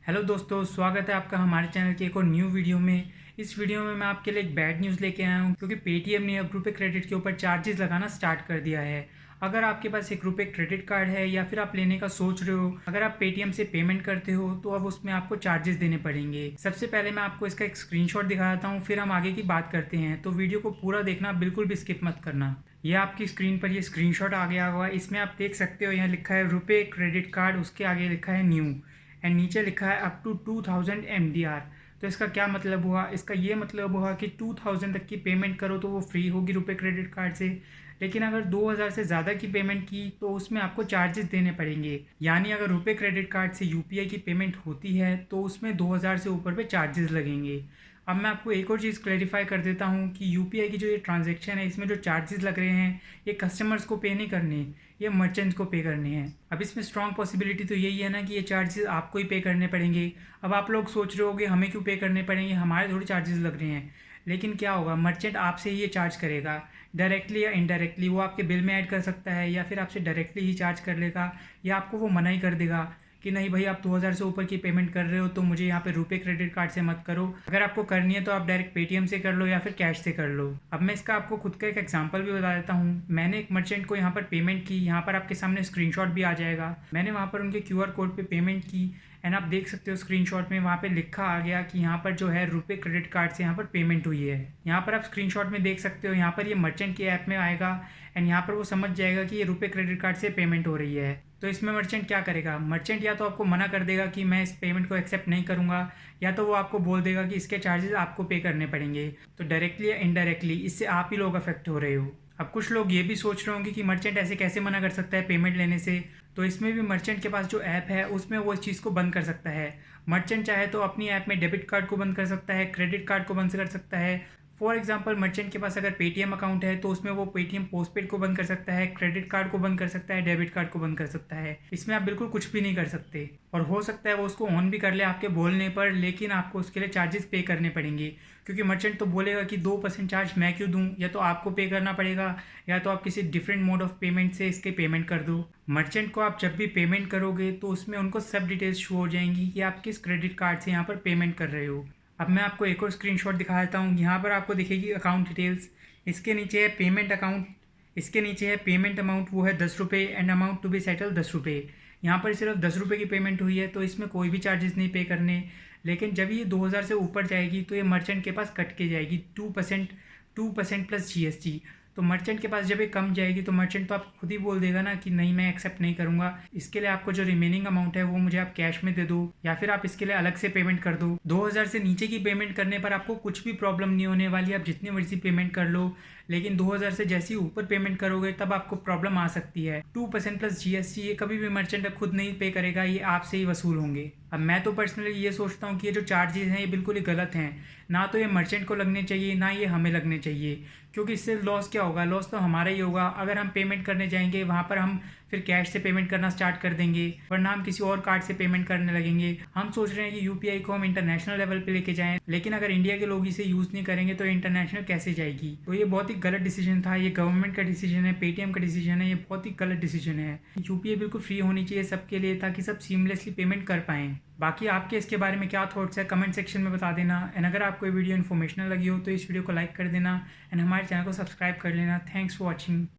Hello दोस्तों, स्वागत है आपका हमारे चैनल के एक और न्यू वीडियो में। इस वीडियो में मैं आपके लिए एक बैड न्यूज़ लेके आया हूँ क्योंकि पेटीएम ने अब रुपए क्रेडिट के ऊपर चार्जेस लगाना स्टार्ट कर दिया है। अगर आपके पास एक रुपए क्रेडिट कार्ड है या फिर आप लेने का सोच रहे हो, अगर आप पेटीएम से पेमेंट करते हो तो अब उसमें आपको चार्जेस देने पड़ेंगे। सबसे पहले मैं आपको इसका एक स्क्रीनशॉट दिखाता हूँ, फिर हम आगे की बात करते हैं। तो वीडियो को पूरा देखना, बिल्कुल भी स्किप मत करना। ये आपकी स्क्रीन पर ये स्क्रीनशॉट आ गया होगा। इसमें आप देख सकते हो, यहाँ लिखा है रुपए क्रेडिट कार्ड, उसके आगे लिखा है न्यू एंड नीचे लिखा है अप टू 2000 MDR। तो इसका क्या मतलब हुआ? इसका ये मतलब हुआ कि 2000 तक की पेमेंट करो तो वो फ्री होगी रुपए क्रेडिट कार्ड से, लेकिन अगर 2000 से ज़्यादा की पेमेंट की तो उसमें आपको चार्जेस देने पड़ेंगे। यानी अगर रुपए क्रेडिट कार्ड से यूपीआई की पेमेंट होती है तो उसमें 2000 से ऊपर पे चार्जेस लगेंगे। अब मैं आपको एक और चीज़ क्लैरिफाई कर देता हूँ कि यूपीआई की जो ये ट्रांजैक्शन है, इसमें जो चार्जेस लग रहे हैं ये कस्टमर्स को पे नहीं करने, ये मर्चेंट्स को पे करने हैं। अब इसमें स्ट्रॉन्ग पॉसिबिलिटी तो यही है ना कि ये चार्जेस आपको ही पे करने पड़ेंगे। अब आप लोग सोच रहे होगे हमें क्यों पे करने पड़ेंगे, हमारे थोड़ी चार्जेस लग रहे हैं। लेकिन क्या होगा, मर्चेंट आपसे ही ये चार्ज करेगा, डायरेक्टली या इनडायरेक्टली। वो आपके बिल में ऐड कर सकता है या फिर आपसे डायरेक्टली ही चार्ज कर लेगा, या आपको वो मना ही कर देगा कि नहीं भाई, आप 2000 से ऊपर की पेमेंट कर रहे हो तो मुझे यहाँ पे रुपए क्रेडिट कार्ड से मत करो। अगर आपको करनी है तो आप डायरेक्ट पेटीएम से कर लो या फिर कैश से कर लो। अब मैं इसका आपको खुद का एक एग्जांपल भी बता देता हूँ। मैंने एक मर्चेंट को यहाँ पर पेमेंट की, यहाँ पर आपके सामने स्क्रीनशॉट भी आ जाएगा। मैंने वहाँ पर उनके क्यूआर कोड पे पेमेंट की एंड आप देख सकते हो स्क्रीनशॉट में वहाँ पे लिखा आ गया कि यहाँ पर जो है रुपए क्रेडिट कार्ड से यहाँ पर पेमेंट हुई है। यहाँ पर आप स्क्रीनशॉट में देख सकते हो, यहाँ पर ये मर्चेंट के ऐप में आएगा एंड यहाँ पर वो समझ जाएगा कि ये रुपए क्रेडिट कार्ड से पेमेंट हो रही है। तो इसमें मर्चेंट क्या करेगा? मर्चेंट या तो आपको मना कर देगा कि मैं इस पेमेंट को एक्सेप्ट नहीं करूँगा, या तो वो आपको बोल देगा कि इसके चार्जेस आपको पे करने पड़ेंगे। तो डायरेक्टली या इनडायरेक्टली इससे आप ही लोग अफेक्ट हो रहे हो। अब कुछ लोग ये भी सोच रहे होंगे कि मर्चेंट ऐसे कैसे मना कर सकता है पेमेंट लेने से। तो इसमें भी मर्चेंट के पास जो ऐप है उसमें वो इस चीज़ को बंद कर सकता है। मर्चेंट चाहे तो अपनी ऐप में डेबिट कार्ड को बंद कर सकता है, क्रेडिट कार्ड को बंद कर सकता है। फॉर एग्जाम्पल, मर्चेंट के पास अगर पेटीएम अकाउंट है तो उसमें वो पेटीएम पोस्टपेड को बंद कर सकता है, क्रेडिट कार्ड को बंद कर सकता है, डेबिट कार्ड को बंद कर सकता है। इसमें आप बिल्कुल कुछ भी नहीं कर सकते। और हो सकता है वो उसको ऑन भी कर ले आपके बोलने पर, लेकिन आपको उसके लिए चार्जेस पे करने पड़ेंगे, क्योंकि मर्चेंट तो बोलेगा कि 2% चार्ज मैं क्यों दूँ, या तो आपको पे करना पड़ेगा या तो आप किसी डिफरेंट मोड ऑफ पेमेंट से इसके पेमेंट कर दो। मर्चेंट को आप जब भी पेमेंट करोगे तो उसमें उनको सब डिटेल्स शो हो जाएंगी कि आप किस क्रेडिट कार्ड से यहाँ पर पेमेंट कर रहे हो। अब मैं आपको एक और स्क्रीनशॉट दिखा देता हूँ। यहाँ पर आपको दिखेगी अकाउंट डिटेल्स, इसके नीचे है पेमेंट अकाउंट, इसके नीचे है पेमेंट अमाउंट, वो है 10 रुपये and amount to be settle 10 रुपये। यहाँ पर सिर्फ 10 रुपये की पेमेंट हुई है तो इसमें कोई भी चार्जेस नहीं पे करने। लेकिन जब ये 2000 से ऊपर जाएगी तो ये मर्चेंट के पास कट के जाएगी 2% प्लस जीएसटी। तो मर्चेंट के पास जब ये कम जाएगी तो मर्चेंट तो आपको खुद ही बोल देगा ना कि नहीं, मैं एक्सेप्ट नहीं करूँगा। इसके लिए आपको जो रिमेनिंग अमाउंट है वो मुझे आप कैश में दे दो, या फिर आप इसके लिए अलग से पेमेंट कर दो। 2000 से नीचे की पेमेंट करने पर आपको कुछ भी प्रॉब्लम नहीं होने वाली, आप जितनी मर्जी पेमेंट कर लो। लेकिन 2000 से जैसे ही ऊपर पेमेंट करोगे तब आपको प्रॉब्लम आ सकती है। 2% प्लस जीएसटी ये कभी भी मर्चेंट खुद नहीं पे करेगा, ये आपसे ही वसूल होंगे। अब मैं तो पर्सनली ये सोचता हूँ कि ये जो चार्जेस हैं ये बिल्कुल ही गलत हैं। ना तो ये मर्चेंट को लगने चाहिए, ना ये हमें लगने चाहिए, क्योंकि इससे लॉस क्या होगा? लॉस तो हमारा ही होगा। अगर हम पेमेंट करने जाएंगे वहाँ पर हम फिर कैश से पेमेंट करना स्टार्ट कर देंगे, वरना हम किसी और कार्ड से पेमेंट करने लगेंगे। हम सोच रहे हैं कि यूपीआई को हम इंटरनेशनल लेवल पे लेके जाएं, लेकिन अगर इंडिया के लोग इसे यूज़ नहीं करेंगे तो इंटरनेशनल कैसे जाएगी? तो ये बहुत ही गलत डिसीजन था। ये गवर्नमेंट का डिसीजन है, पेटीएम का डिसीजन है, ये बहुत ही गलत डिसीजन है। यूपीआई बिल्कुल फ्री होनी चाहिए सबके लिए, ताकि सब सीमलेसली पेमेंट कर पाएँ। बाकी आपके इसके बारे में क्या थॉट्स है कमेंट सेक्शन में बता देना। एंड अगर आपको ये वीडियो इन्फॉर्मेशनल लगी हो तो इस वीडियो को लाइक कर देना एंड हमारे चैनल को सब्सक्राइब कर लेना। Thanks for watching.